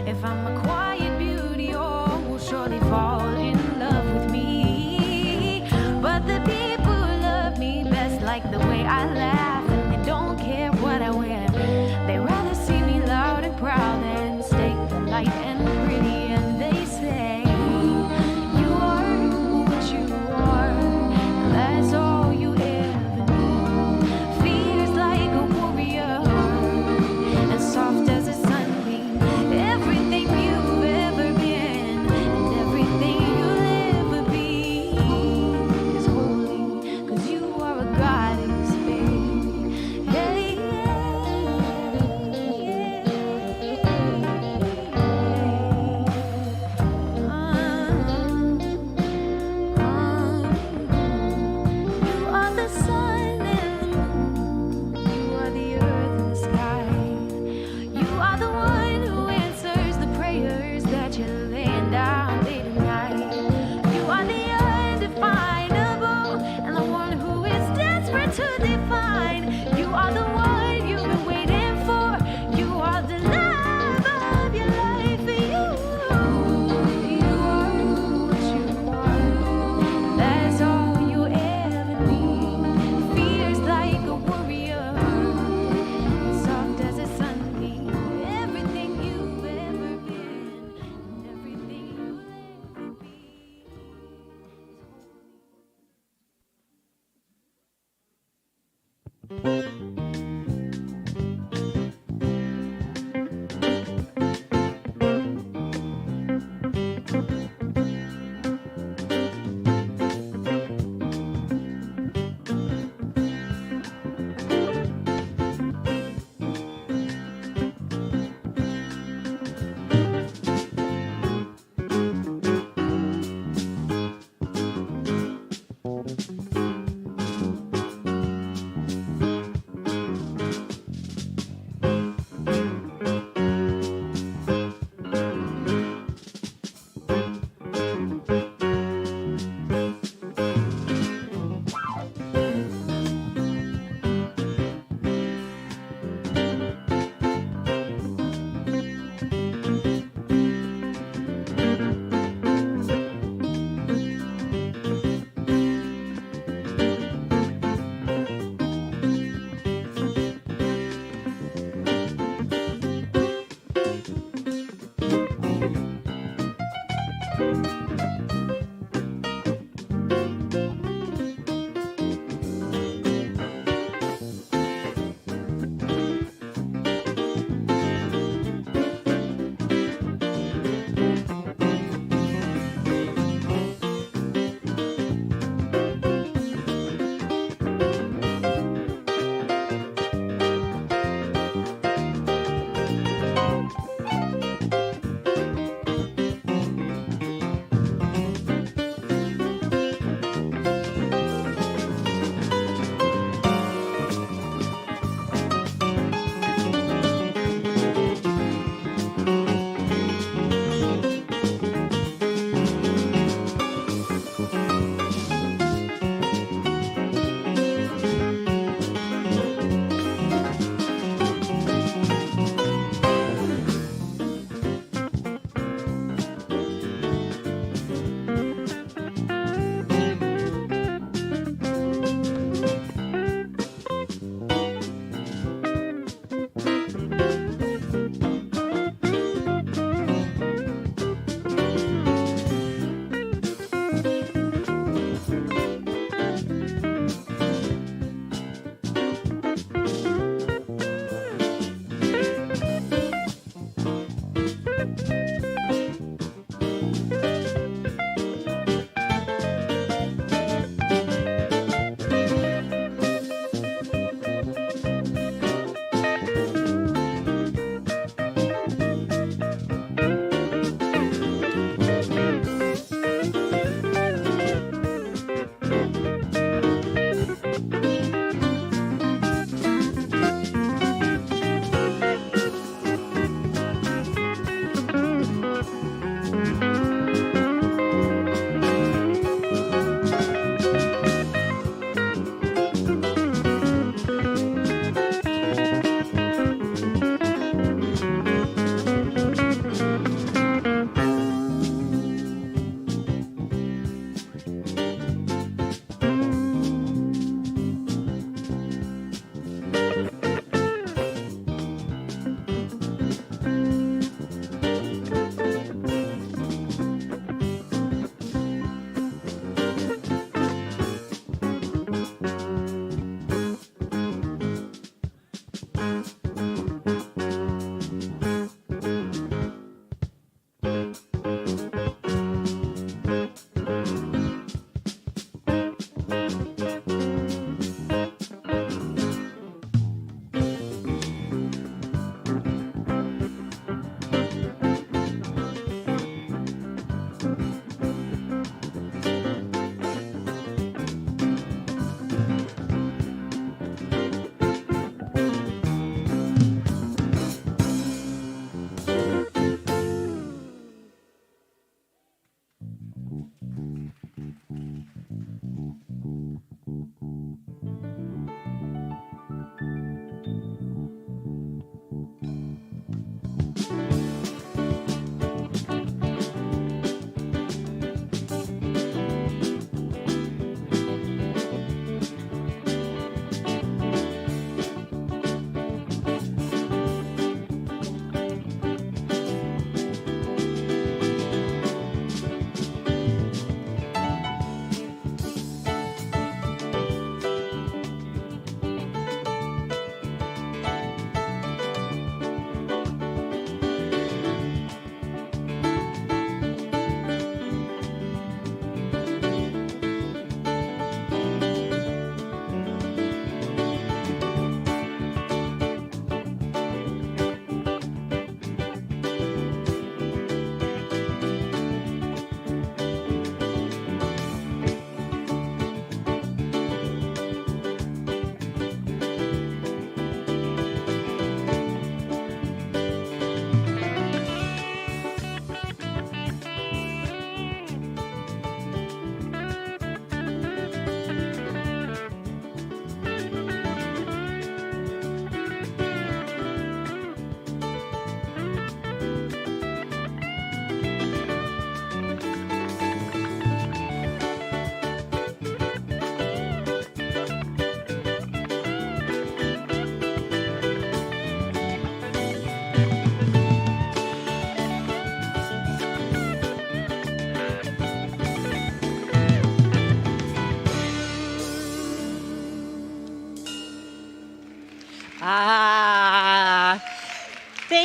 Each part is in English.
If I'm a quiet beauty, all will surely fall in love with me. But the people love me best like the way I laugh, and they don't care what I wear. They rather see me loud and proud than stay polite and pretty. And they say, you are what you are, that's all you ever knew. Fierce like a warrior, and soft as a sunbeam. Everything you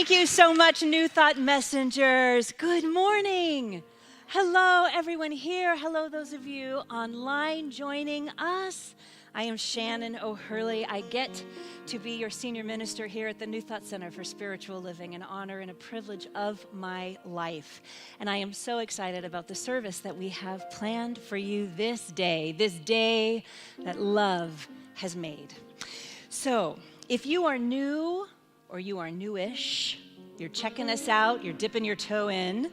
Thank you so much, New Thought Messengers. Good morning. Hello, everyone here. Hello, those of you online joining us. I am Shannon O'Hurley. I get to be your senior minister here at the New Thought Center for Spiritual Living, an honor and a privilege of my life. And I am so excited about the service that we have planned for you this day that love has made. So, if you are new or you are newish, you're checking us out, you're dipping your toe in,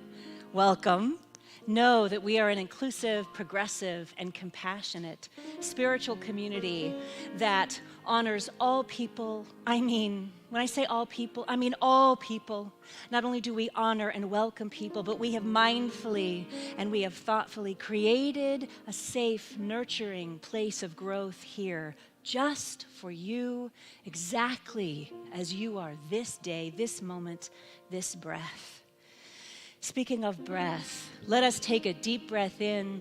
welcome. Know that we are an inclusive, progressive, and compassionate spiritual community that honors all people. When I say all people, I mean all people. Not only do we honor and welcome people, but we have mindfully and we have thoughtfully created a safe, nurturing place of growth here just for you, exactly as you are this day, this moment, this breath. Speaking of breath, let us take a deep breath in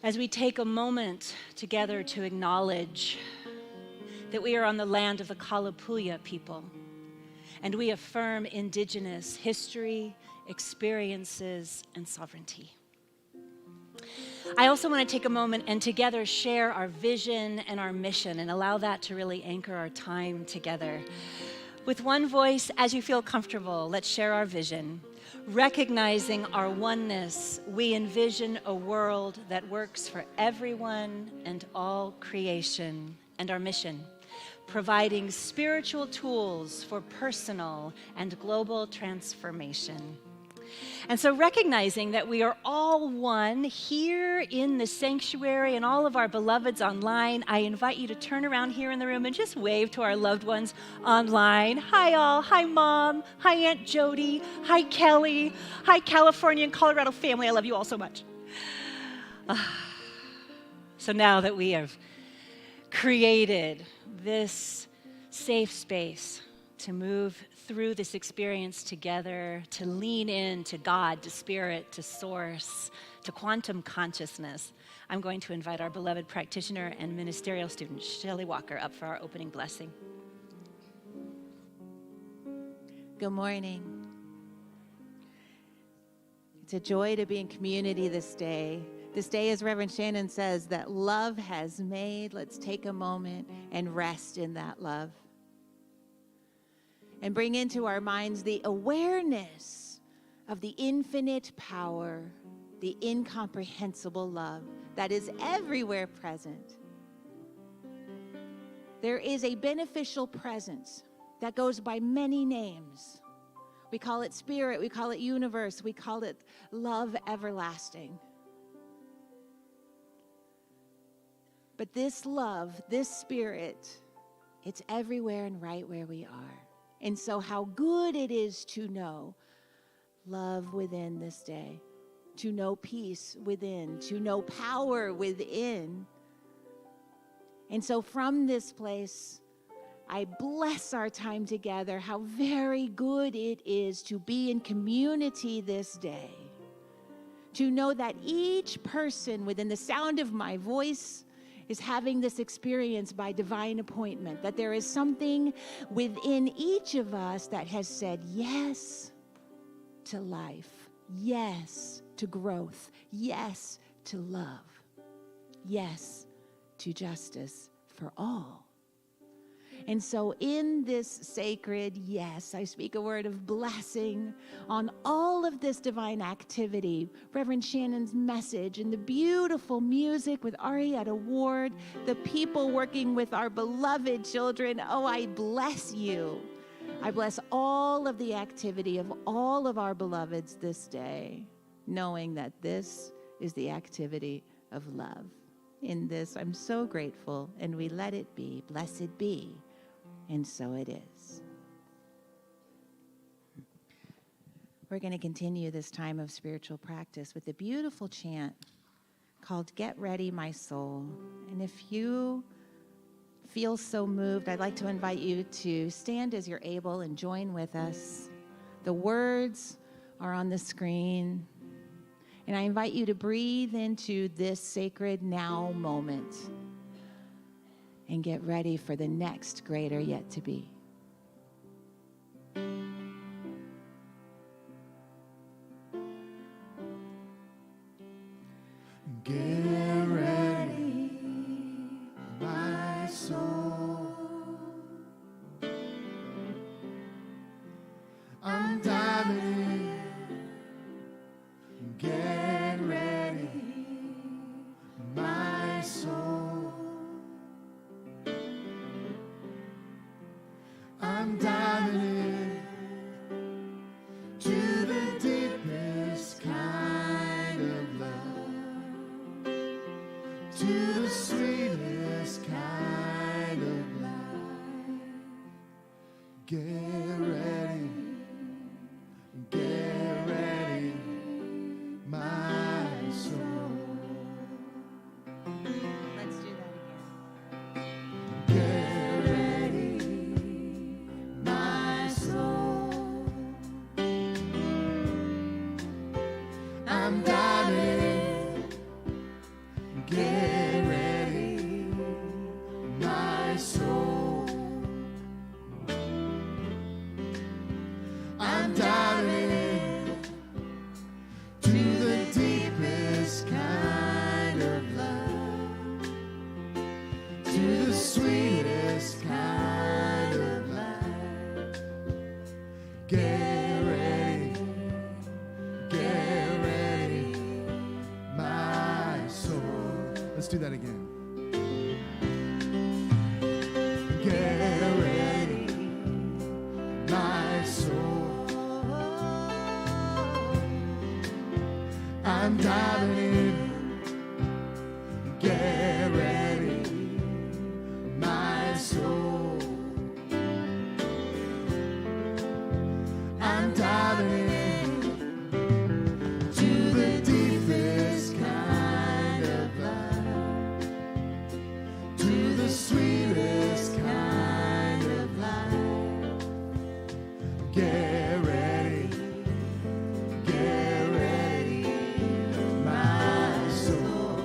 as we take a moment together to acknowledge that we are on the land of the Kalapuya people, and we affirm indigenous history, experiences, and sovereignty. I also want to take a moment and together share our vision and our mission and allow that to really anchor our time together. With one voice, as you feel comfortable, let's share our vision. Recognizing our oneness, we envision a world that works for everyone and all creation. And our mission, providing spiritual tools for personal and global transformation. And so recognizing that we are all one here in the sanctuary and all of our beloveds online, I invite you to turn around here in the room and just wave to our loved ones online. Hi all, hi Mom, hi Aunt Jody, hi Kelly, hi California and Colorado family. I love you all so much. So now that we have created this safe space to move through this experience together, to lean in to God, to Spirit, to Source, to quantum consciousness, I'm going to invite our beloved practitioner and ministerial student, Shelley Walker, up for our opening blessing. Good morning. It's a joy to be in community this day. This day, as Reverend Shannon says, that love has made. Let's take a moment and rest in that love. And bring into our minds the awareness of the infinite power, the incomprehensible love that is everywhere present. There is a beneficial presence that goes by many names. We call it spirit, we call it universe, we call it love everlasting. But this love, this spirit, it's everywhere and right where we are. And so how good it is to know love within this day, to know peace within, to know power within. And so from this place, I bless our time together, how very good it is to be in community this day, to know that each person within the sound of my voice is having this experience by divine appointment, that there is something within each of us that has said yes to life, yes to growth, yes to love, yes to justice for all. And so in this sacred yes, I speak a word of blessing on all of this divine activity, Reverend Shannon's message and the beautiful music with Arietta Ward, the people working with our beloved children. Oh, I bless you. I bless all of the activity of all of our beloveds this day, knowing that this is the activity of love. In this, I'm so grateful, and we let it be. Blessed be. And so it is. We're going to continue this time of spiritual practice with a beautiful chant called Get Ready, My Soul. And if you feel so moved, I'd like to invite you to stand as you're able and join with us. The words are on the screen. And I invite you to breathe into this sacred now moment and get ready for the next greater yet to be. Get ready, my soul. I'm diving in. Get ready, my soul. I'm diving in to the deepest kind of love, to the sweetest kind of life. Get ready, my soul. Let's do that again. Get ready, my soul. I'm diving in. Get ready, my soul. I'm diving in to the deepest kind of love, to the sweetest kind of life. Get ready, my soul. Let's do that again. Get ready, my soul. I'm diving in. Get ready, my soul. I'm diving in to the deepest kind of love, to the sweetest kind of life. Get ready, my soul.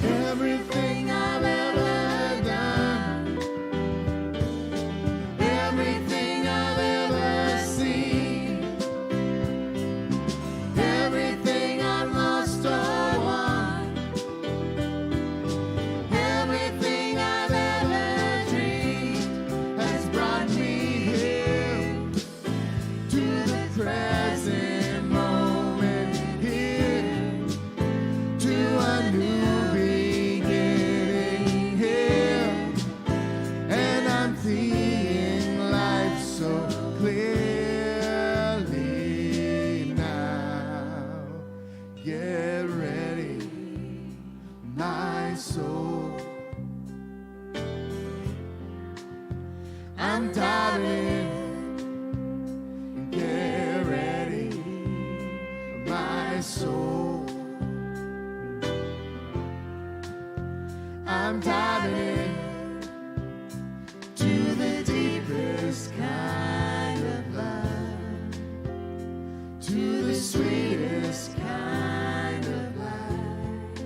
Everything I've ever done, everything I've ever seen, everything I've lost or won, everything I've ever dreamed has brought me here to the present moment, here to a new beginning, here, and I'm seeing life so clearly now. Get ready, my soul. I'm diving in. Get ready, my soul. I'm diving in to the deepest kind of love, to the sweetest kind of life.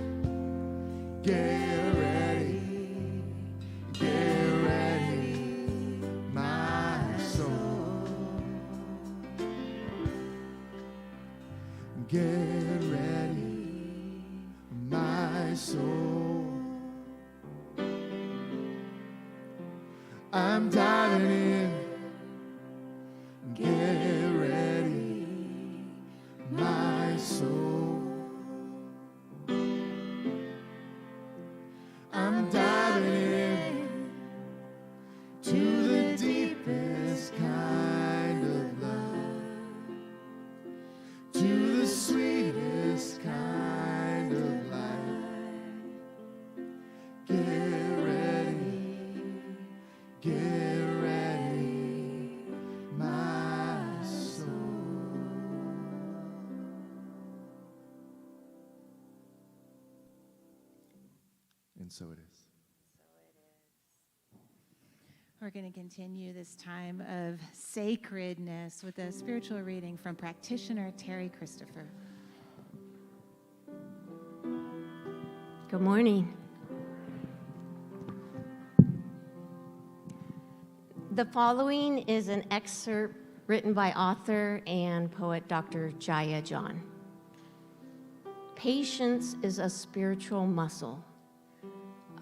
Get ready, my soul. Get ready, my soul. I'm diving in. Get ready, my soul. I'm diving in to the deepest kind of love, to the sweetest kind of life. Get ready, my soul. And so it is. We're going to continue this time of sacredness with a spiritual reading from practitioner Terry Christopher. Good morning. The following is an excerpt written by author and poet Dr. Jaya John. Patience is a spiritual muscle,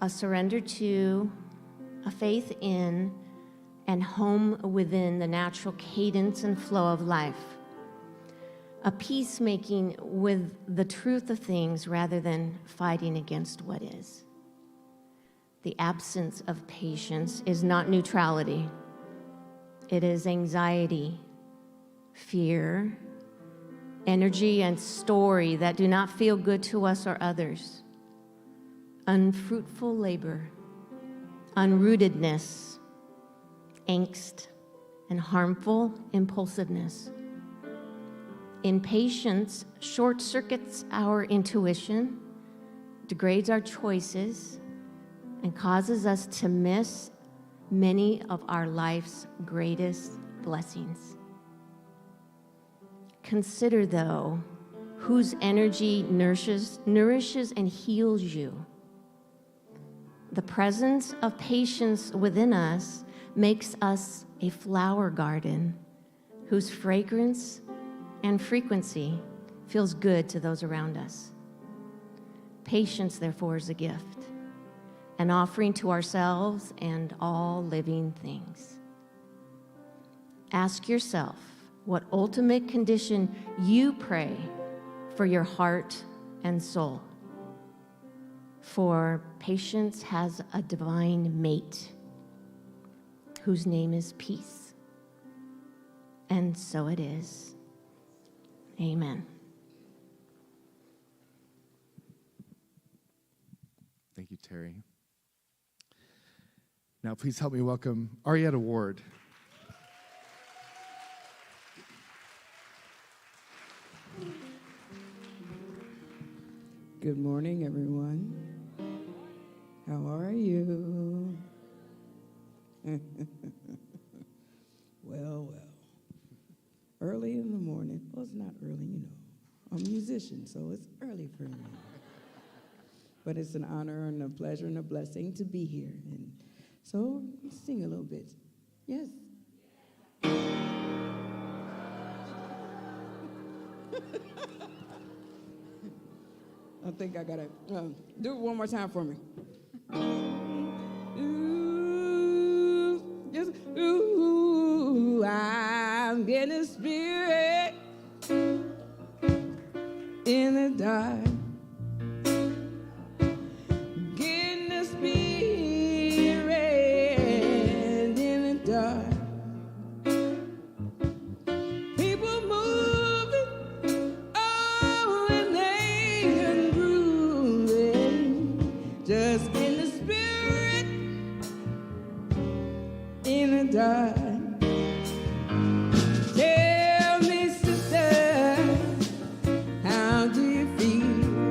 a surrender to, a faith in, and home within the natural cadence and flow of life. A peacemaking with the truth of things rather than fighting against what is. The absence of patience is not neutrality. It is anxiety, fear, energy, and story that do not feel good to us or others. Unfruitful labor, unrootedness, angst, and harmful impulsiveness. Impatience short-circuits our intuition, degrades our choices, and causes us to miss many of our life's greatest blessings. Consider, though, whose energy nourishes and heals you. The presence of patience within us makes us a flower garden whose fragrance and frequency feels good to those around us. Patience, therefore, is a gift, an offering to ourselves and all living things. Ask yourself what ultimate condition you pray for your heart and soul. For patience has a divine mate whose name is peace. And so it is. Amen. Thank you, Terry. Now, please help me welcome Arietta Ward. Good morning, everyone. How are you? Well. Early in the morning. Well, it's not early, you know. I'm a musician, so it's early for me. But it's an honor and a pleasure and a blessing to be here. And so, sing a little bit. Yes. I think I gotta do it one more time for me. Ooh, just ooh, I'm getting a spirit in the dark. Getting a spirit in the dark. People moving, oh, and they can grooving. Just in the spirit in the dark. Tell me, sister, how do you feel?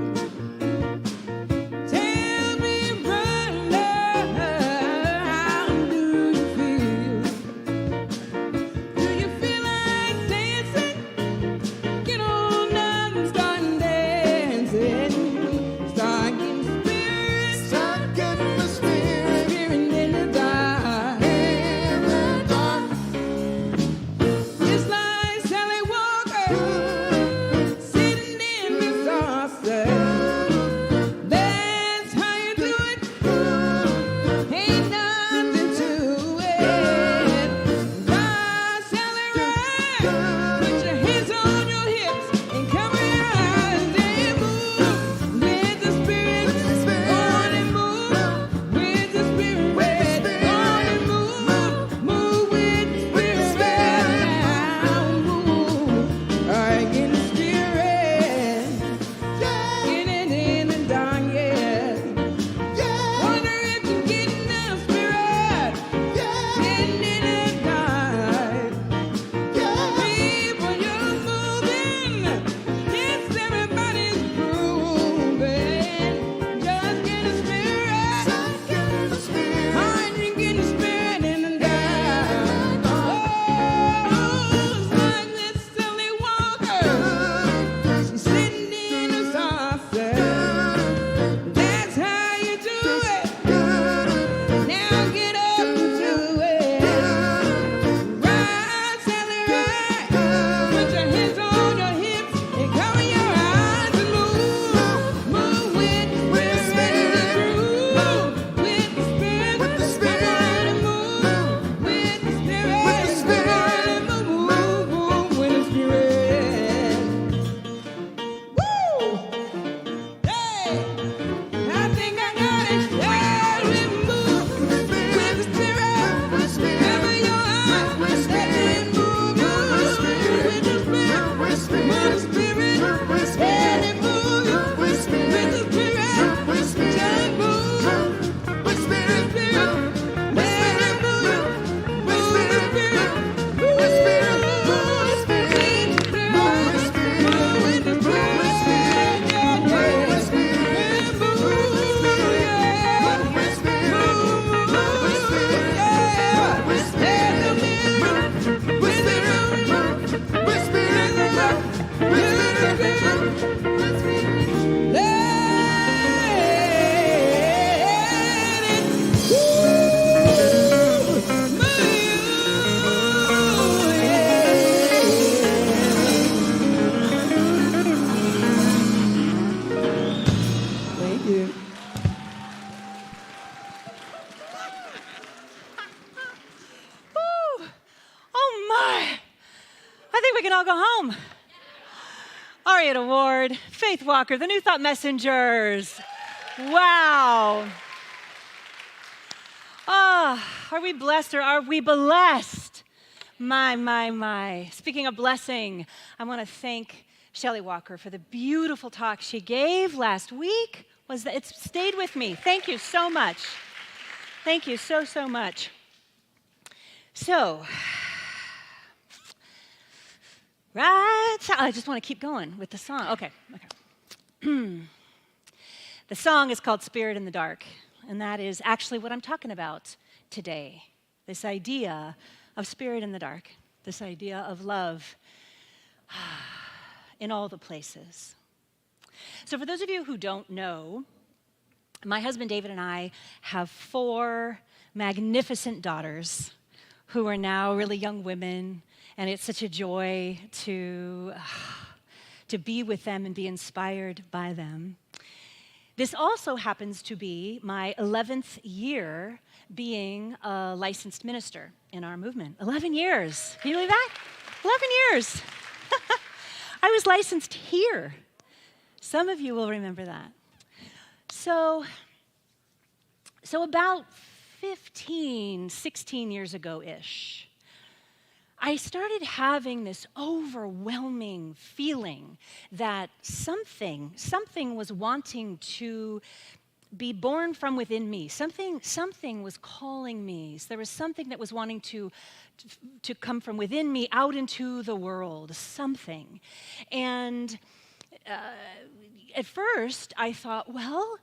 Ariat Award, Faith Walker, the New Thought Messengers. Wow. Are we blessed or are we blessed? My. Speaking of blessing, I want to thank Shelley Walker for the beautiful talk she gave last week. It's stayed with me. Thank you so much. Thank you so much. So, right, I just want to keep going with the song. Okay. The song is called Spirit in the Dark, and that is actually what I'm talking about today. This idea of spirit in the dark, this idea of love in all the places. So for those of you who don't know, my husband David and I have 4 magnificent daughters who are now really young women, and it's such a joy to be with them and be inspired by them. This also happens to be my 11th year being a licensed minister in our movement. 11 years. Can you believe that? 11 years. I was licensed here. Some of you will remember that. So about 15, 16 years ago-ish, I started having this overwhelming feeling that something was wanting to be born from within me. Something was calling me. So there was something that was wanting to come from within me out into the world, something. And at first I thought, well,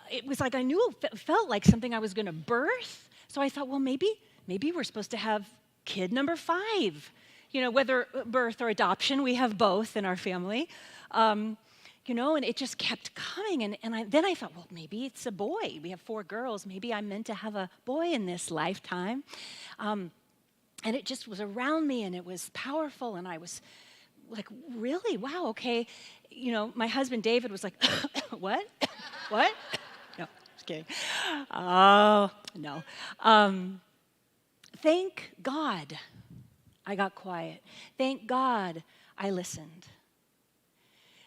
it was like I knew it felt like something I was going to birth. So I thought, well, maybe we're supposed to have kid number 5. You know, whether birth or adoption, we have both in our family. You know, and it just kept coming. And then I thought, well, maybe it's a boy. We have 4 girls. Maybe I'm meant to have a boy in this lifetime. And it just was around me, and it was powerful. And I was like, really? Wow, okay. You know, my husband David was like, what? What? No, just kidding. Oh, no. Thank God I got quiet. Thank God I listened.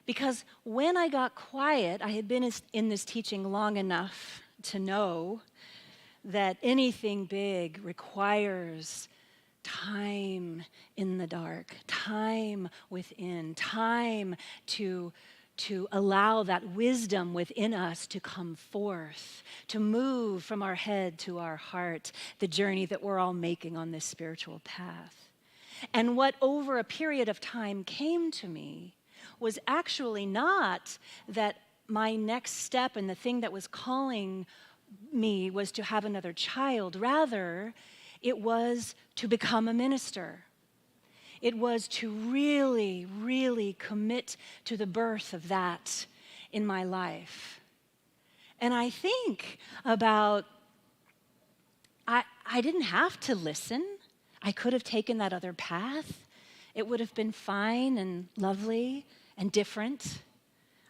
Because when I got quiet, I had been in this teaching long enough to know that anything big requires time in the dark, time within, time to allow that wisdom within us to come forth, to move from our head to our heart, the journey that we're all making on this spiritual path. And what over a period of time came to me was actually not that my next step and the thing that was calling me was to have another child. Rather, it was to become a minister. It was to really, really commit to the birth of that in my life. And I think about, I didn't have to listen. I could have taken that other path. It would have been fine and lovely and different.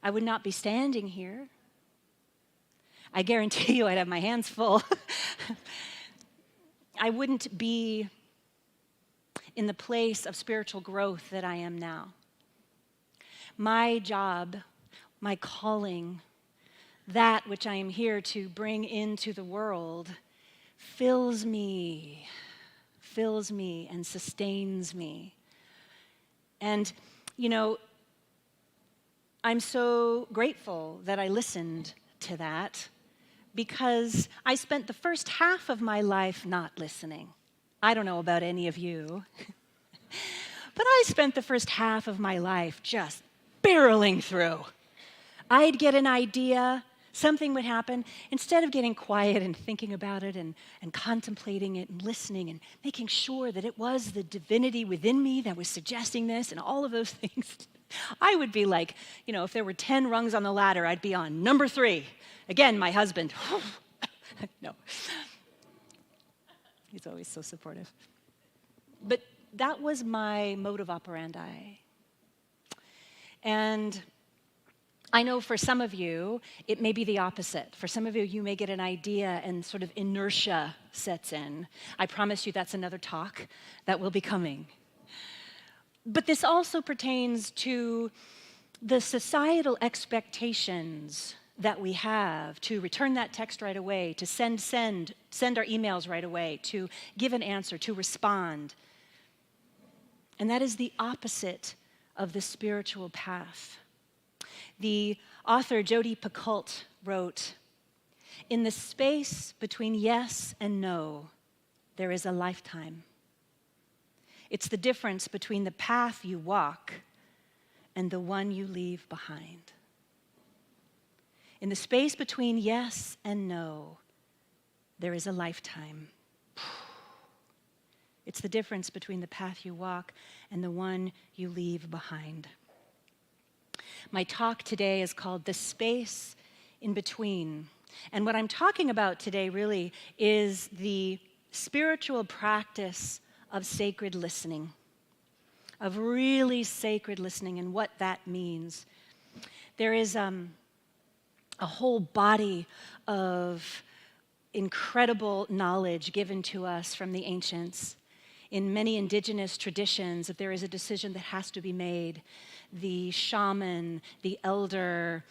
I would not be standing here. I guarantee you I'd have my hands full. I wouldn't be in the place of spiritual growth that I am now. My job, my calling, that which I am here to bring into the world fills me and sustains me. And, you know, I'm so grateful that I listened to that, because I spent the first half of my life not listening. I don't know about any of you, but I spent the first half of my life just barreling through. I'd get an idea, something would happen. Instead of getting quiet and thinking about it and contemplating it and listening and making sure that it was the divinity within me that was suggesting this and all of those things, I would be like, you know, if there were 10 rungs on the ladder, I'd be on number 3. Again, my husband. No. He's always so supportive. But that was my modus operandi. And I know for some of you, it may be the opposite. For some of you, you may get an idea and sort of inertia sets in. I promise you that's another talk that will be coming. But this also pertains to the societal expectations that we have to return that text right away, to send our emails right away, to give an answer, to respond. And that is the opposite of the spiritual path. The author Jodi Picoult wrote, "In the space between yes and no, there is a lifetime. It's the difference between the path you walk and the one you leave behind." In the space between yes and no, there is a lifetime. It's the difference between the path you walk and the one you leave behind. My talk today is called The Space in Between. And what I'm talking about today really is the spiritual practice of sacred listening, of really sacred listening and what that means. There is a whole body of incredible knowledge given to us from the ancients. In many indigenous traditions, if there is a decision that has to be made, the shaman, the elder,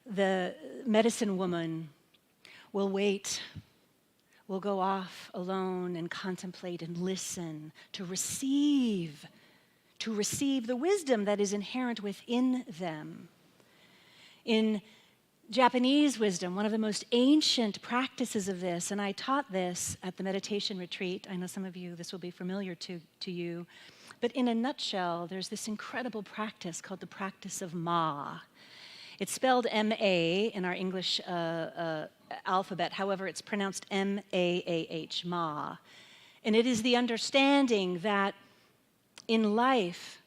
the medicine woman will wait, will go off alone and contemplate and listen to receive the wisdom that is inherent within them. In Japanese wisdom, one of the most ancient practices of this, and I taught this at the meditation retreat. I know some of you, this will be familiar to you. But in a nutshell, there's this incredible practice called the practice of Ma. It's spelled M-A in our English alphabet. However, it's pronounced M-A-A-H, Ma. And it is the understanding that in life,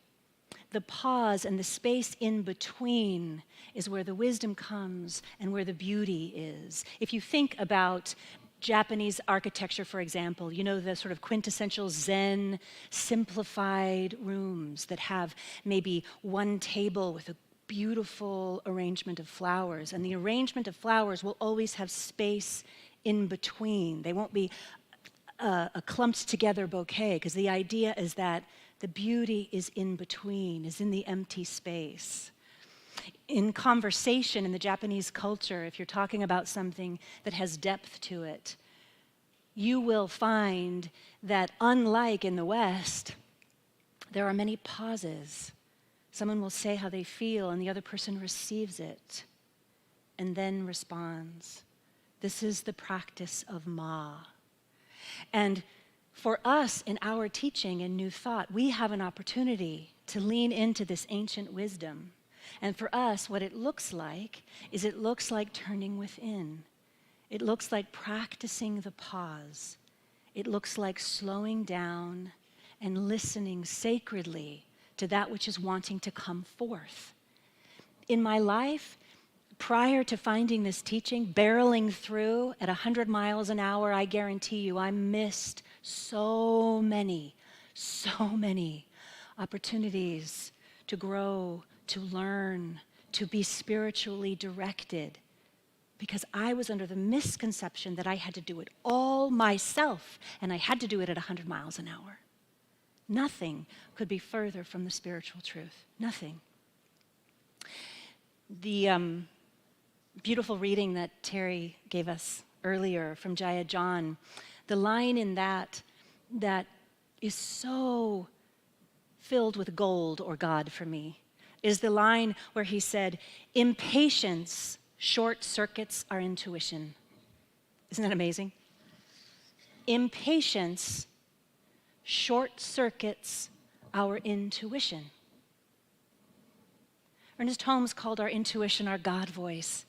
the pause and the space in between is where the wisdom comes and where the beauty is. If you think about Japanese architecture, for example, you know, the sort of quintessential Zen, simplified rooms that have maybe one table with a beautiful arrangement of flowers. And the arrangement of flowers will always have space in between. They won't be a clumped together bouquet, because the idea is that the beauty is in between, is in the empty space. In conversation in the Japanese culture, if you're talking about something that has depth to it, you will find that unlike in the West, there are many pauses. Someone will say how they feel and the other person receives it and then responds. This is the practice of Ma. And for us in our teaching and New Thought, we have an opportunity to lean into this ancient wisdom. And for us, what it looks like is it looks like turning within. It looks like practicing the pause. It looks like slowing down and listening sacredly to that which is wanting to come forth. In my life, prior to finding this teaching, barreling through at 100 miles an hour, I guarantee you I missed so many opportunities to grow, to learn, to be spiritually directed, because I was under the misconception that I had to do it all myself, and I had to do it at 100 miles an hour. Nothing could be further from the spiritual truth. Nothing. The beautiful reading that Terry gave us earlier from Jaya John, the line in that is so filled with gold or God for me, is the line where he said, "Impatience short circuits our intuition." Isn't that amazing? Impatience short circuits our intuition. Ernest Holmes called our intuition our God voice,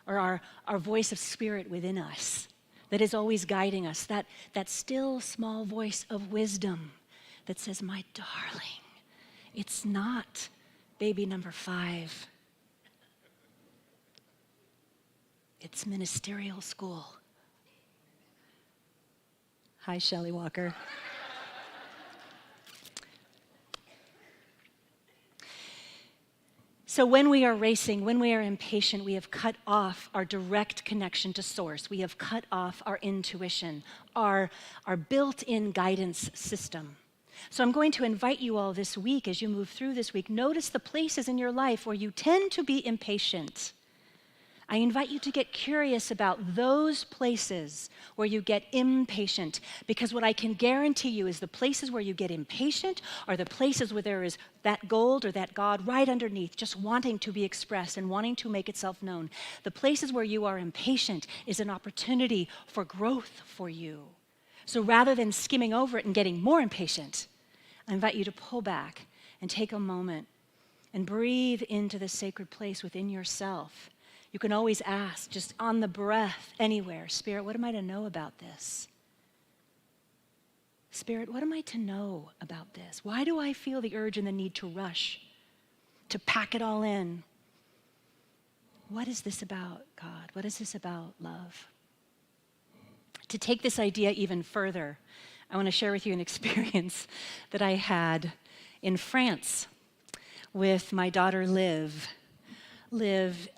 or our voice of spirit within us that is always guiding us, that still small voice of wisdom that says, "My darling, it's not baby number 5. It's ministerial school." Hi, Shelley Walker. So when we are racing, when we are impatient, we have cut off our direct connection to source. We have cut off our intuition, our built-in guidance system. So I'm going to invite you all this week, as you move through this week, notice the places in your life where you tend to be impatient. I invite you to get curious about those places where you get impatient, because what I can guarantee you is the places where you get impatient are the places where there is that gold or that God right underneath, just wanting to be expressed and wanting to make itself known. The places where you are impatient is an opportunity for growth for you. So rather than skimming over it and getting more impatient, I invite you to pull back and take a moment and breathe into the sacred place within yourself. You can always ask, just on the breath, anywhere, Spirit, what am I to know about this? Spirit, what am I to know about this? Why do I feel the urge and the need to rush, to pack it all in? What is this about, God? What is this about love? To take this idea even further, I want to share with you an experience that I had in France with my daughter, Liv. Liv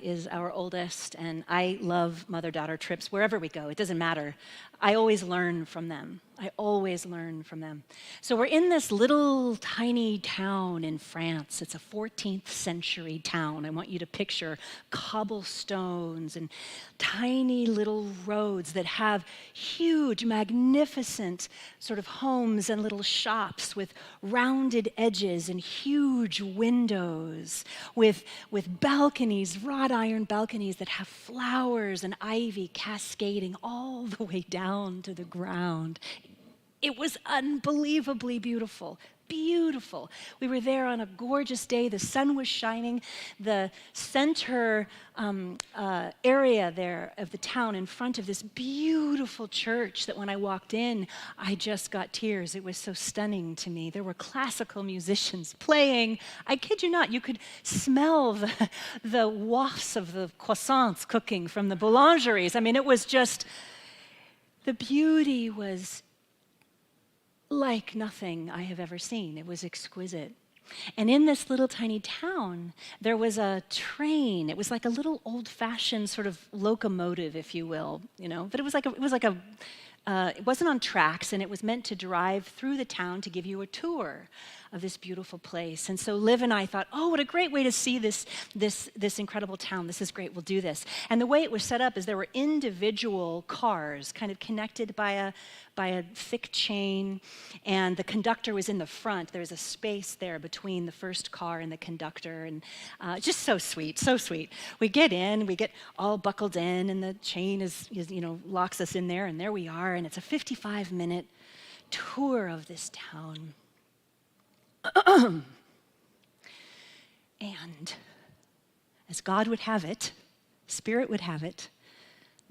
is our oldest, and I love mother-daughter trips wherever we go. It doesn't matter. I always learn from them. I always learn from them. So we're in this little tiny town in France. It's a 14th century town. I want you to picture cobblestones and tiny little roads that have huge, magnificent sort of homes and little shops with rounded edges and huge windows with balconies, wrought iron balconies that have flowers and ivy cascading all the way down to the ground. It was unbelievably beautiful. Beautiful. We were there on a gorgeous day. The sun was shining. The center area there of the town in front of this beautiful church that when I walked in, I just got tears. It was so stunning to me. There were classical musicians playing. I kid you not, you could smell the wafts of the croissants cooking from the boulangeries. I mean, it was just, the beauty was like nothing I have ever seen. It was exquisite. And in this little tiny town, there was a train. It was like a little old-fashioned sort of locomotive, if you will, But it wasn't on tracks, and it was meant to drive through the town to give you a tour of this beautiful place. And so Liv and I thought, oh, what a great way to see this incredible town. This is great, we'll do this. And the way it was set up is there were individual cars kind of connected by a thick chain, and the conductor was in the front. There was a space there between the first car and the conductor, and just so sweet, so sweet. We get in, we get all buckled in, and the chain is locks us in there, and there we are, and it's a 55-minute tour of this town. And as God would have it, Spirit would have it,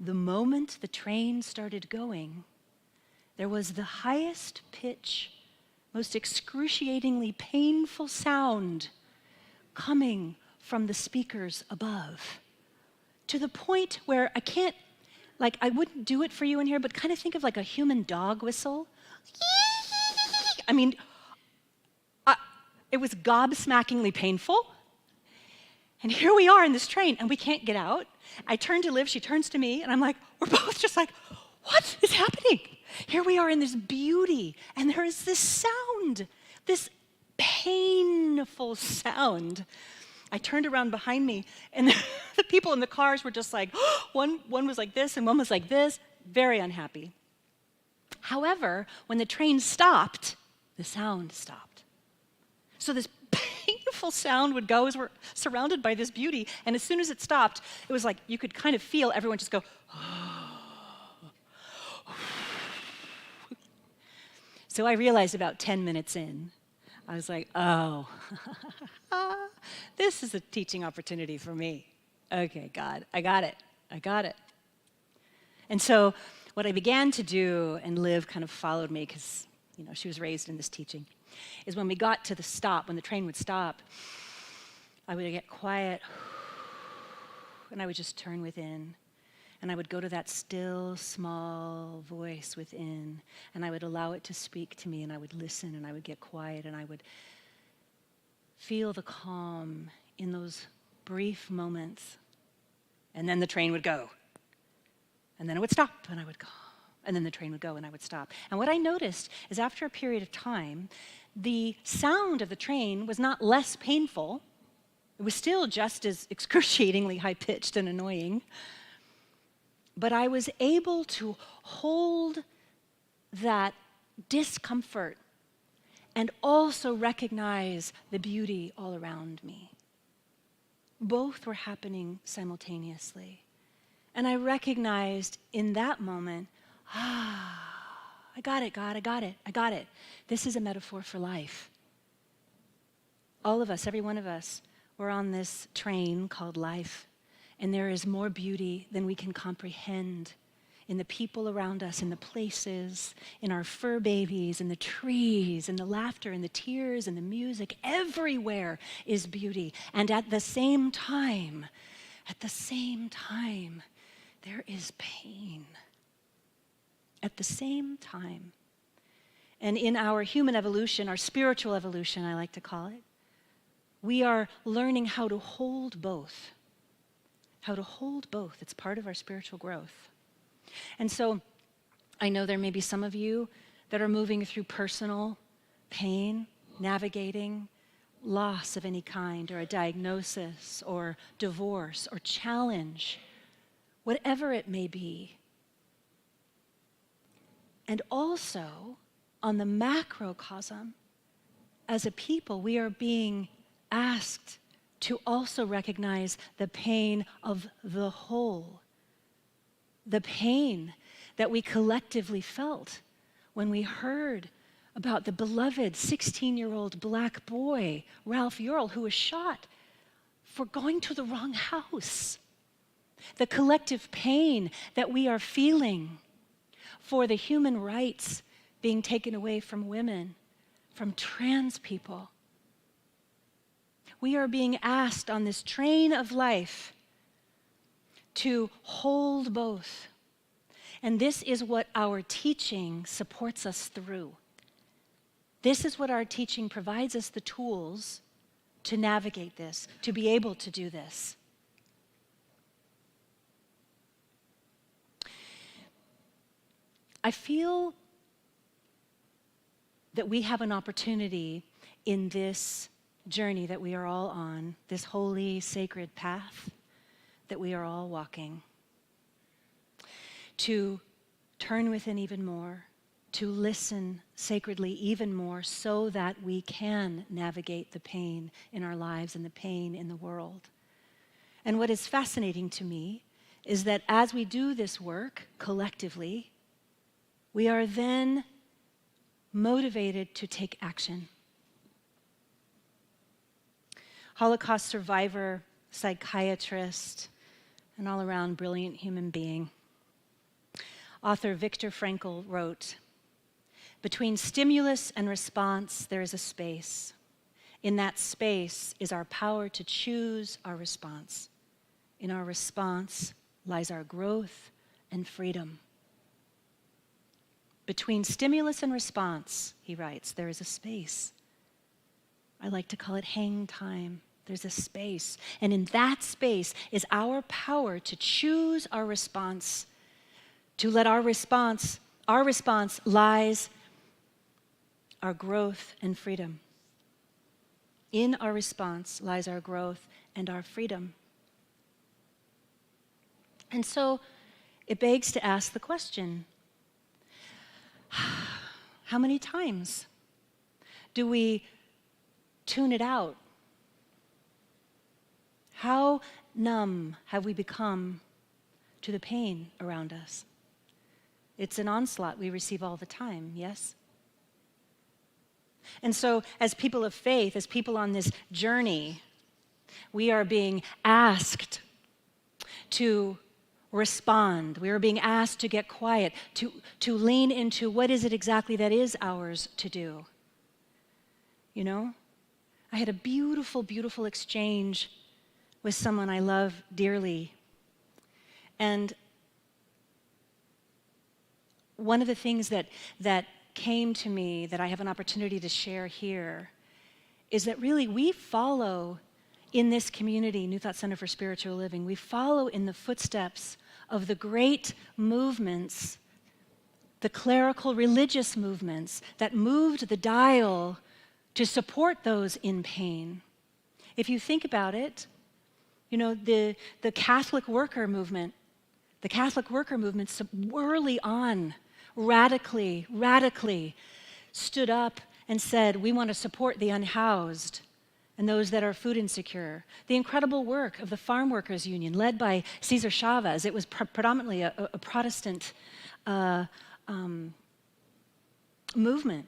the moment the train started going, there was the highest pitch, most excruciatingly painful sound coming from the speakers above, to the point where I wouldn't do it for you in here, but kind of think of like a human dog whistle. I mean, it was gobsmackingly painful. And here we are in this train, and we can't get out. I turn to Liv, she turns to me, and I'm like, we're both just like, what is happening? Here we are in this beauty, and there is this sound, this painful sound. I turned around behind me, and the people in the cars were just like, one was like this, and one was like this, very unhappy. However, when the train stopped, the sound stopped. So this painful sound would go as we're surrounded by this beauty, and as soon as it stopped, it was like you could kind of feel everyone just go, So I realized about 10 minutes in, I was like, oh, this is a teaching opportunity for me. Okay, God, I got it. And so what I began to do, and Liv kind of followed me because she was raised in this teaching, is when we got to the stop, when the train would stop, I would get quiet, and I would just turn within, and I would go to that still, small voice within, and I would allow it to speak to me, and I would listen, and I would get quiet, and I would feel the calm in those brief moments, and then the train would go, and then it would stop, and I would calm And then the train would go and I would stop. And what I noticed is after a period of time, the sound of the train was not less painful. It was still just as excruciatingly high-pitched and annoying. But I was able to hold that discomfort and also recognize the beauty all around me. Both were happening simultaneously. And I recognized in that moment, I got it, God, I got it. This is a metaphor for life. All of us, every one of us, we're on this train called life, and there is more beauty than we can comprehend in the people around us, in the places, in our fur babies, in the trees, in the laughter, in the tears, in the music. Everywhere is beauty. And at the same time, there is pain. At the same time. And in our human evolution, our spiritual evolution, I like to call it, we are learning how to hold both. How to hold both. It's part of our spiritual growth. And so I know there may be some of you that are moving through personal pain, navigating loss of any kind, or a diagnosis, or divorce, or challenge, whatever it may be. And also, on the macrocosm, as a people, we are being asked to also recognize the pain of the whole. The pain that we collectively felt when we heard about the beloved 16-year-old black boy, Ralph Earl, who was shot for going to the wrong house. The collective pain that we are feeling for the human rights being taken away from women, from trans people. We are being asked on this train of life to hold both. And this is what our teaching supports us through. This is what our teaching provides us the tools to navigate this, to be able to do this. I feel that we have an opportunity in this journey that we are all on, this holy, sacred path that we are all walking, to turn within even more, to listen sacredly even more so that we can navigate the pain in our lives and the pain in the world. And what is fascinating to me is that as we do this work collectively, we are then motivated to take action. Holocaust survivor, psychiatrist, an all-around brilliant human being, author Viktor Frankl wrote, "Between stimulus and response, there is a space. In that space is our power to choose our response. In our response lies our growth and freedom." Between stimulus and response, he writes, there is a space. I like to call it hang time. There's a space. And in that space is our power to choose our response, to let our response lies our growth and freedom. In our response lies our growth and our freedom. And so it begs to ask the question, how many times do we tune it out? How numb have we become to the pain around us? It's an onslaught we receive all the time, yes? And so, as people of faith, as people on this journey, we are being asked to respond. We are being asked to get quiet, to lean into what is it exactly that is ours to do. You know, I had a beautiful, beautiful exchange with someone I love dearly. And one of the things that came to me that I have an opportunity to share here is that really we follow in this community, New Thought Center for Spiritual Living, we follow in the footsteps of the great movements the clerical religious movements that moved the dial to support those in pain. If you think about it, you know, the Catholic worker movement, early on radically stood up and said, we want to support the unhoused and those that are food insecure. The incredible work of the Farm Workers Union, led by Cesar Chavez. It was predominantly a Protestant movement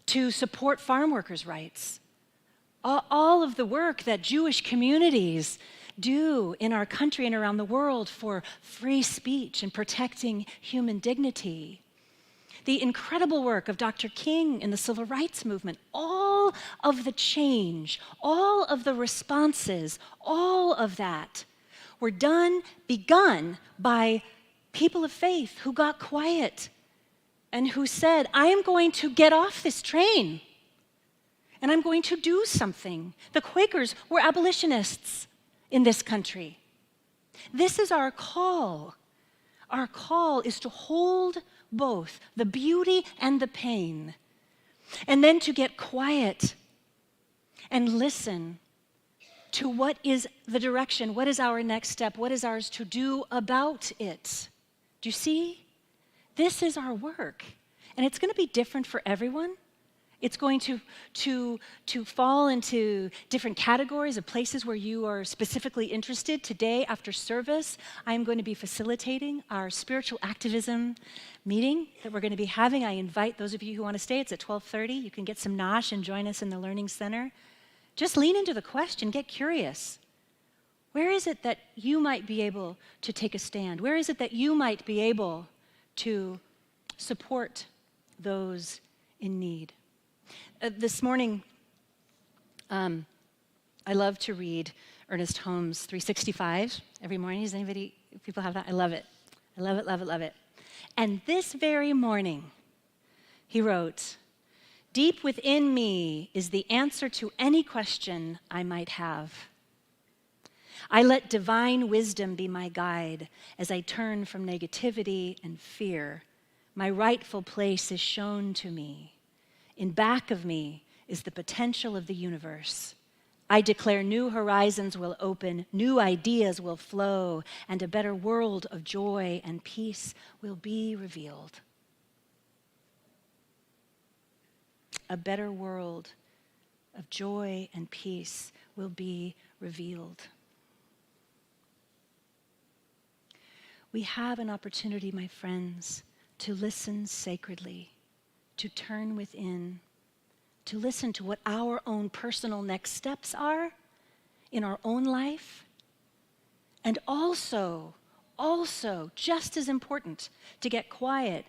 to support farm workers' rights. All of the work that Jewish communities do in our country and around the world for free speech and protecting human dignity. The incredible work of Dr. King in the civil rights movement, all of the change, all of the responses, all of that were begun by people of faith who got quiet and who said, I am going to get off this train and I'm going to do something. The Quakers were abolitionists in this country. This is our call. Our call is to hold both the beauty and the pain, and then to get quiet and listen to what is the direction, what is our next step, what is ours to do about it. Do you see? This is our work, and it's going to be different for everyone. It's going to fall into different categories of places where you are specifically interested. Today, after service, I'm going to be facilitating our spiritual activism meeting that we're going to be having. I invite those of you who want to stay. It's at 12:30. You can get some nosh and join us in the Learning Center. Just lean into the question. Get curious. Where is it that you might be able to take a stand? Where is it that you might be able to support those in need? This morning, I love to read Ernest Holmes' 365 every morning. Does anybody, people have that? I love it. I love it, love it, love it. And this very morning, he wrote, deep within me is the answer to any question I might have. I let divine wisdom be my guide as I turn from negativity and fear. My rightful place is shown to me. In back of me is the potential of the universe. I declare new horizons will open, new ideas will flow, and a better world of joy and peace will be revealed. A better world of joy and peace will be revealed. We have an opportunity, my friends, to listen sacredly, to turn within, to listen to what our own personal next steps are in our own life, and also, just as important, to get quiet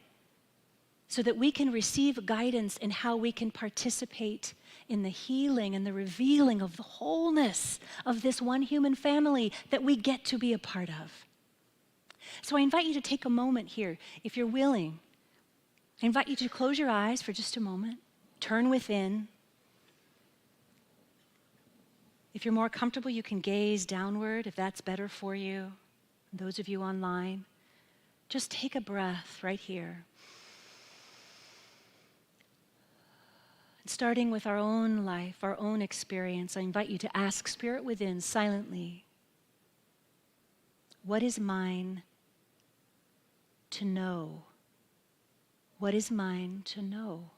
so that we can receive guidance in how we can participate in the healing and the revealing of the wholeness of this one human family that we get to be a part of. So I invite you to take a moment here, if you're willing. I invite you to close your eyes for just a moment, turn within. If you're more comfortable, you can gaze downward if that's better for you. Those of you online, just take a breath right here. Starting with our own life, our own experience, I invite you to ask Spirit within silently, what is mine to know? What is mine to know?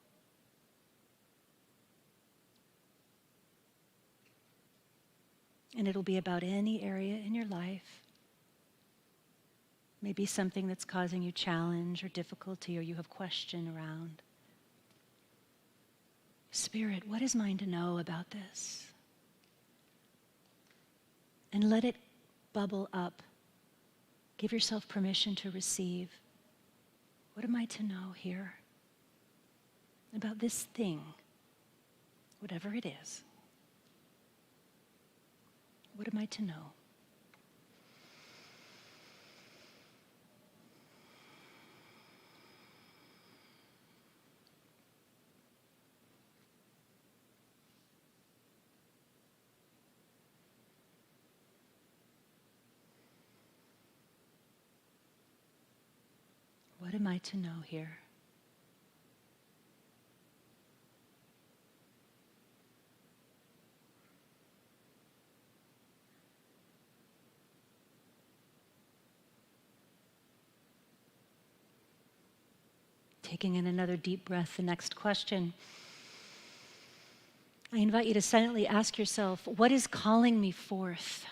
And it'll be about any area in your life. Maybe something that's causing you challenge or difficulty or you have question around. Spirit, what is mine to know about this? And let it bubble up. Give yourself permission to receive. What am I to know here about this thing, whatever it is? What am I to know? What am I to know here? taking in another deep breath, the next question, I invite you to silently ask yourself, what is calling me forth?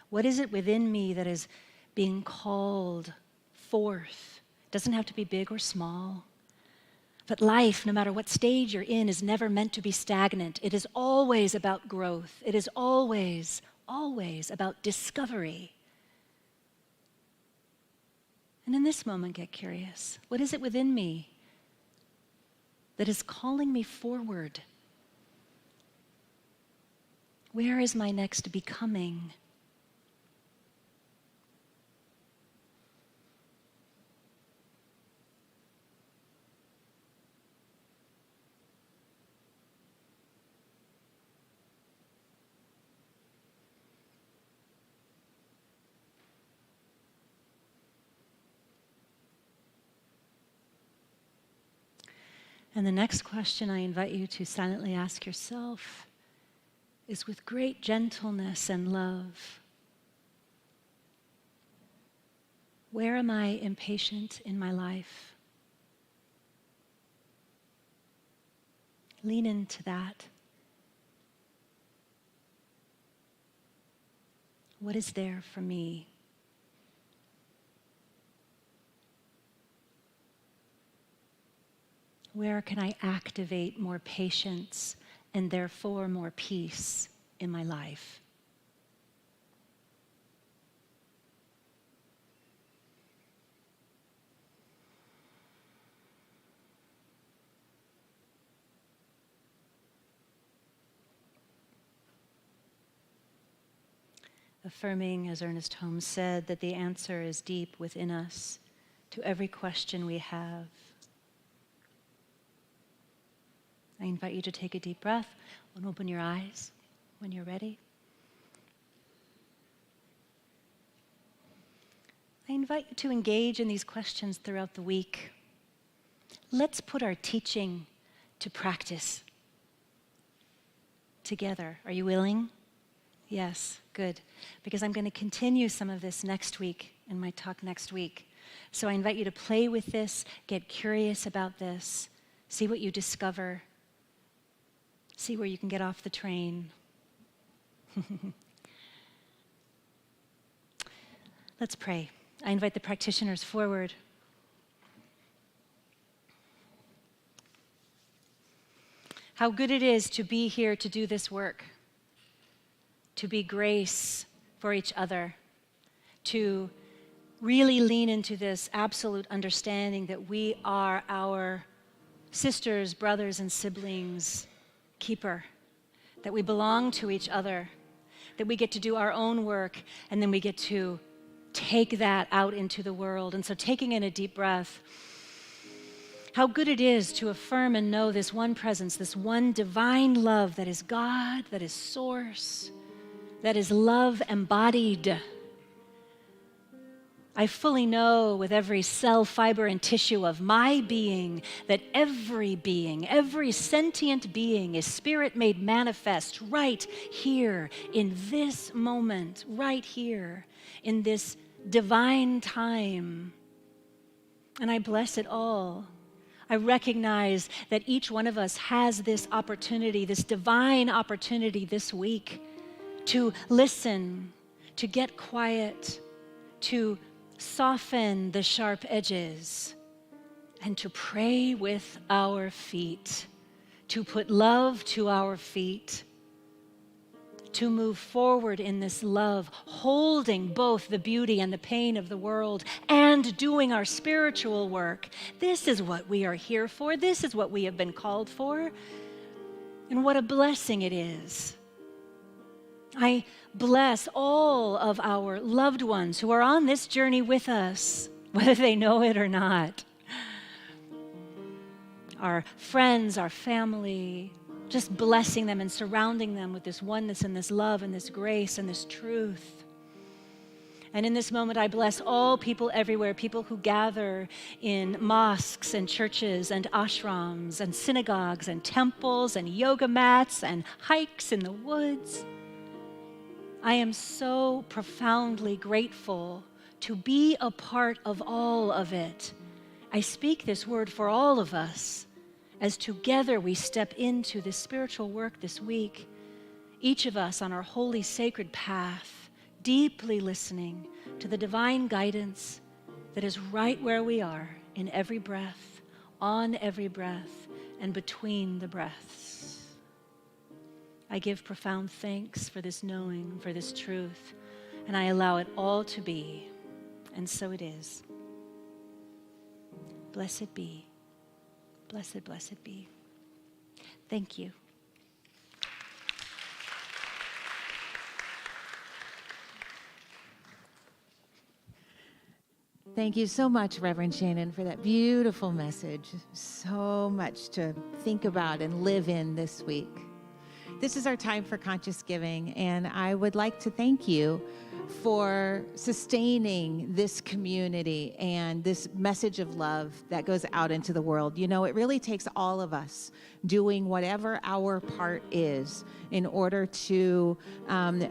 What is it within me that is being called forth? It doesn't have to be big or small. But life, no matter what stage you're in, is never meant to be stagnant. It is always about growth. It is always, always about discovery. And in this moment, get curious. What is it within me that is calling me forward? Where is my next becoming? And the next question I invite you to silently ask yourself is, with great gentleness and love, where am I impatient in my life? Lean into that. What is there for me? Where can I activate more patience and therefore more peace in my life? Affirming, as Ernest Holmes said, that the answer is deep within us to every question we have. I invite you to take a deep breath and open your eyes when you're ready. I invite you to engage in these questions throughout the week. Let's put our teaching to practice together. Are you willing? Yes, good. Because I'm going to continue some of this next week in my talk next week. So I invite you to play with this, get curious about this, see what you discover. See where you can get off the train. Let's pray. I invite the practitioners forward. How good it is to be here to do this work, to be grace for each other, to really lean into this absolute understanding that we are our sisters, brothers, and siblings' keeper, that we belong to each other, that we get to do our own work, and then we get to take that out into the world. And so taking in a deep breath, how good it is to affirm and know this one presence, this one divine love that is God, that is source, that is love embodied. I fully know with every cell, fiber, and tissue of my being that every sentient being is spirit made manifest right here in this moment, right here in this divine time. And I bless it all. I recognize that each one of us has this opportunity, this divine opportunity this week to listen, to get quiet, to soften the sharp edges, and to pray with our feet, to put love to our feet, to move forward in this love, holding both the beauty and the pain of the world and doing our spiritual work. This is what we are here for. This is what we have been called for. And what a blessing it is. I bless all of our loved ones who are on this journey with us, whether they know it or not. Our friends, our family, just blessing them and surrounding them with this oneness and this love and this grace and this truth. And in this moment, I bless all people everywhere, people who gather in mosques and churches and ashrams and synagogues and temples and yoga mats and hikes in the woods. I am so profoundly grateful to be a part of all of it I speak this word for all of us as together we step into this spiritual work this week, each of us on our holy, sacred path, deeply listening to the divine guidance that is right where we are in every breath, on every breath, and between the breaths. I give profound thanks for this knowing, for this truth, and I allow it all to be, and so it is. Blessed be, blessed, blessed be. Thank you. Thank you so much, Reverend Shannon, for that beautiful message. So much to think about and live in this week. This is our time for conscious giving, and I would like to thank you for sustaining this community and this message of love that goes out into the world. You know, it really takes all of us doing whatever our part is in order to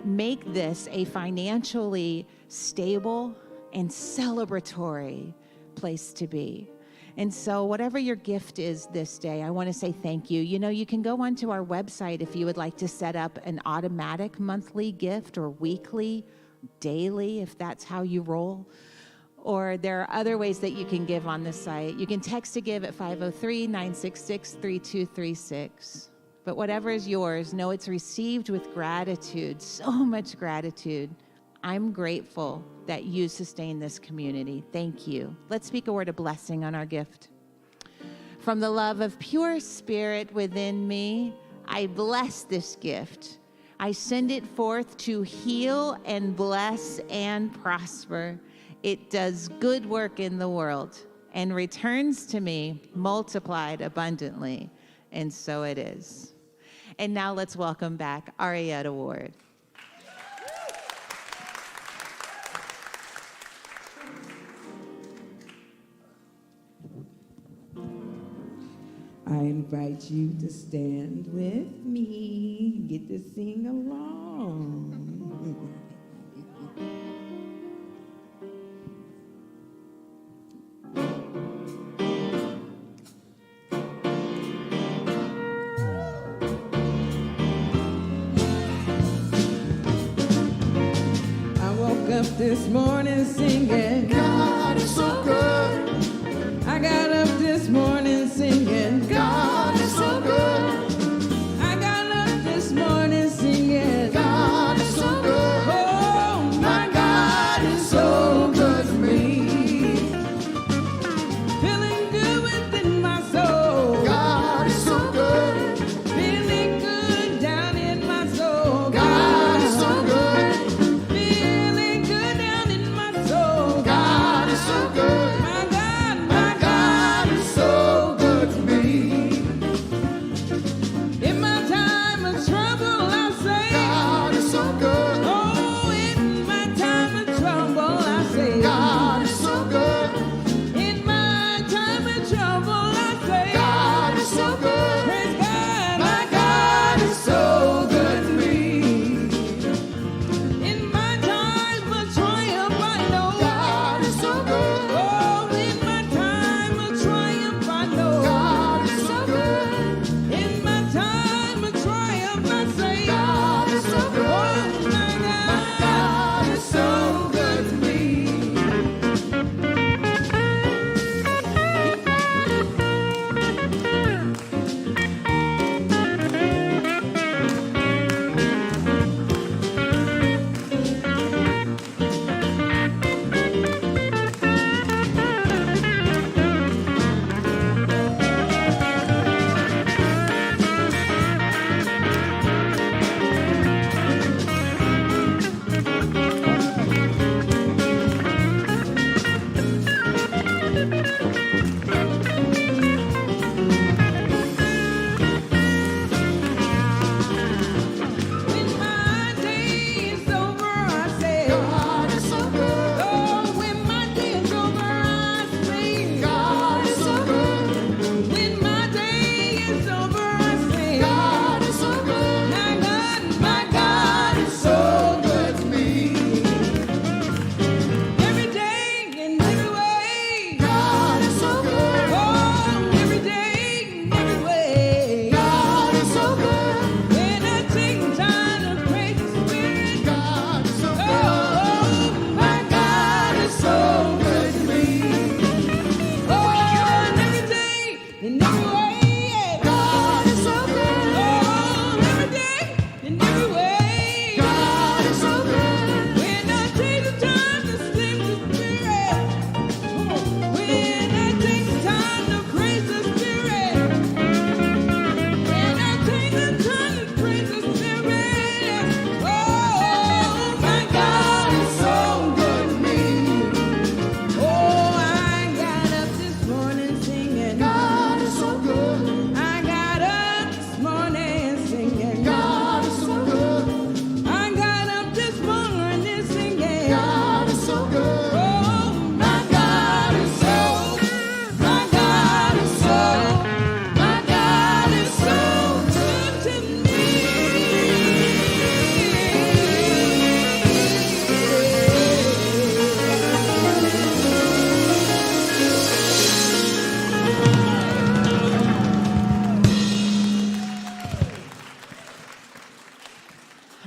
make this a financially stable and celebratory place to be. And so whatever your gift is this day, I want to say thank you. You know, you can go onto our website if you would like to set up an automatic monthly gift or weekly, daily, if that's how you roll. Or there are other ways that you can give on the site. You can text to give at 503-966-3236. But whatever is yours, know it's received with gratitude, so much gratitude. I'm grateful that you sustain this community. Thank you. Let's speak a word of blessing on our gift. From the love of pure spirit within me, I bless this gift. I send it forth to heal and bless and prosper. It does good work in the world and returns to me multiplied abundantly. And so it is. And now let's welcome back Arietta Ward. I invite you to stand with me, get to sing along. I woke up this morning singing, God is so good. I got up this morning singing, God is so good. I got up this morning singing, God is so good. oh, My God is so good to me. feeling good within my soul. God is so good. Feeling good down in my soul. God is so good. Feeling good down in my soul. God is so good. My God is so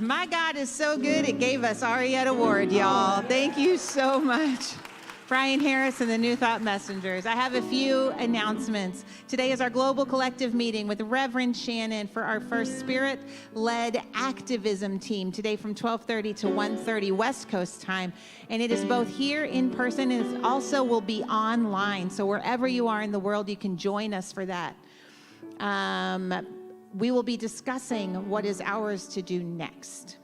My God is so good, it gave us Arietta Award, y'all. Thank you so much. Brian Harris and the New Thought Messengers. I have a few announcements. Today is our global collective meeting with Rev Shannon for our first spirit-led activism team, today from 12:30 to 1:30 West Coast time. And it is both here in person and it also will be online. So wherever you are in the world, you can join us for that. We will be discussing what is ours to do next.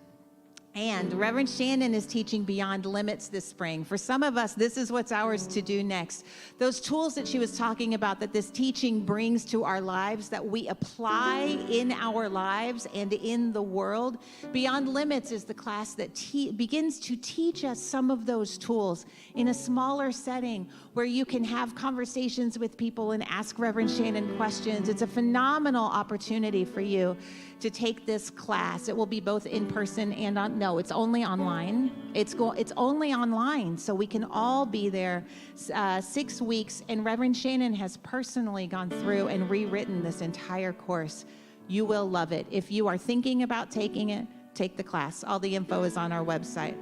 And Reverend Shannon is teaching Beyond Limits this spring. For some of us, this is what's ours to do next. Those tools that she was talking about that this teaching brings to our lives, that we apply in our lives and in the world. Beyond Limits is the class that begins to teach us some of those tools in a smaller setting where you can have conversations with people and ask Reverend Shannon questions. It's a phenomenal opportunity for you to take this class. It will be both in person and it's only online. It's only online, so we can all be there 6 weeks. And Reverend Shannon has personally gone through and rewritten this entire course. You will love it. If you are thinking about taking it, take the class. All the info is on our website.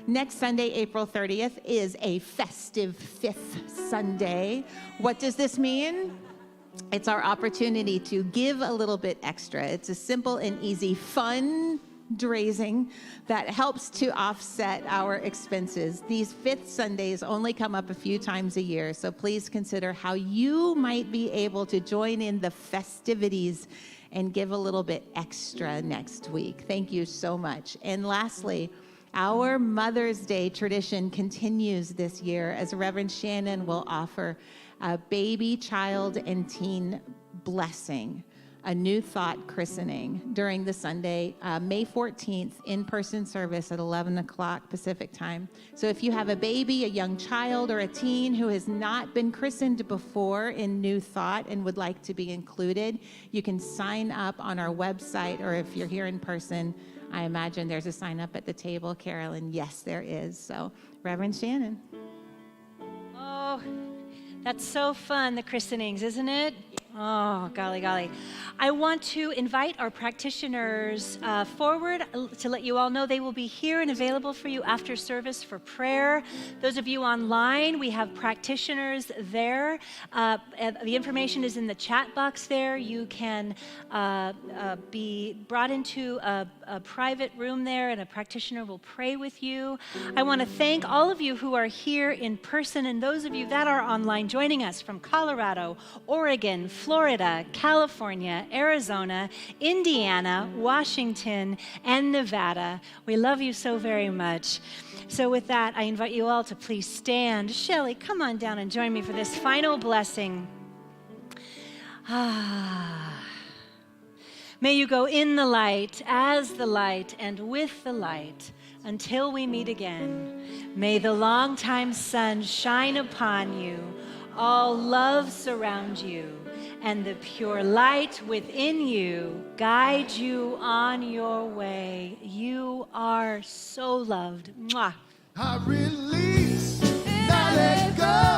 Next Sunday, April 30th, is a festive fifth Sunday. What does this mean? It's our opportunity to give a little bit extra. It's a simple and easy fundraising that helps to offset our expenses. These fifth Sundays only come up a few times a year, so please consider how you might be able to join in the festivities and give a little bit extra next week. Thank you so much. And lastly, our Mother's Day tradition continues this year as Reverend Shannon will offer a baby, child, and teen blessing, a New Thought christening during the Sunday, May 14th, in-person service at 11 o'clock Pacific time. So if you have a baby, a young child, or a teen who has not been christened before in New Thought and would like to be included, you can sign up on our website, or if you're here in person, I imagine there's a sign up at the table, Carolyn. Yes, there is. So, Reverend Shannon. Oh, that's so fun, the christenings, isn't it? Oh, golly, golly. I want to invite our practitioners forward to let you all know they will be here and available for you after service for prayer. Those of you online, we have practitioners there. The information is in the chat box there. You can be brought into a private room there, and a practitioner will pray with you. I want to thank all of you who are here in person and those of you that are online joining us from Colorado, Oregon, Florida, California, Arizona, Indiana, Washington, and Nevada. We love you so very much. So with that, I invite you all to please stand. Shelley, come on down and join me for this final blessing. May you go in the light, as the light, and with the light, until we meet again. May the longtime sun shine upon you, all love surround you, and the pure light within you guide you on your way. You are so loved. Mwah. I release, now let go.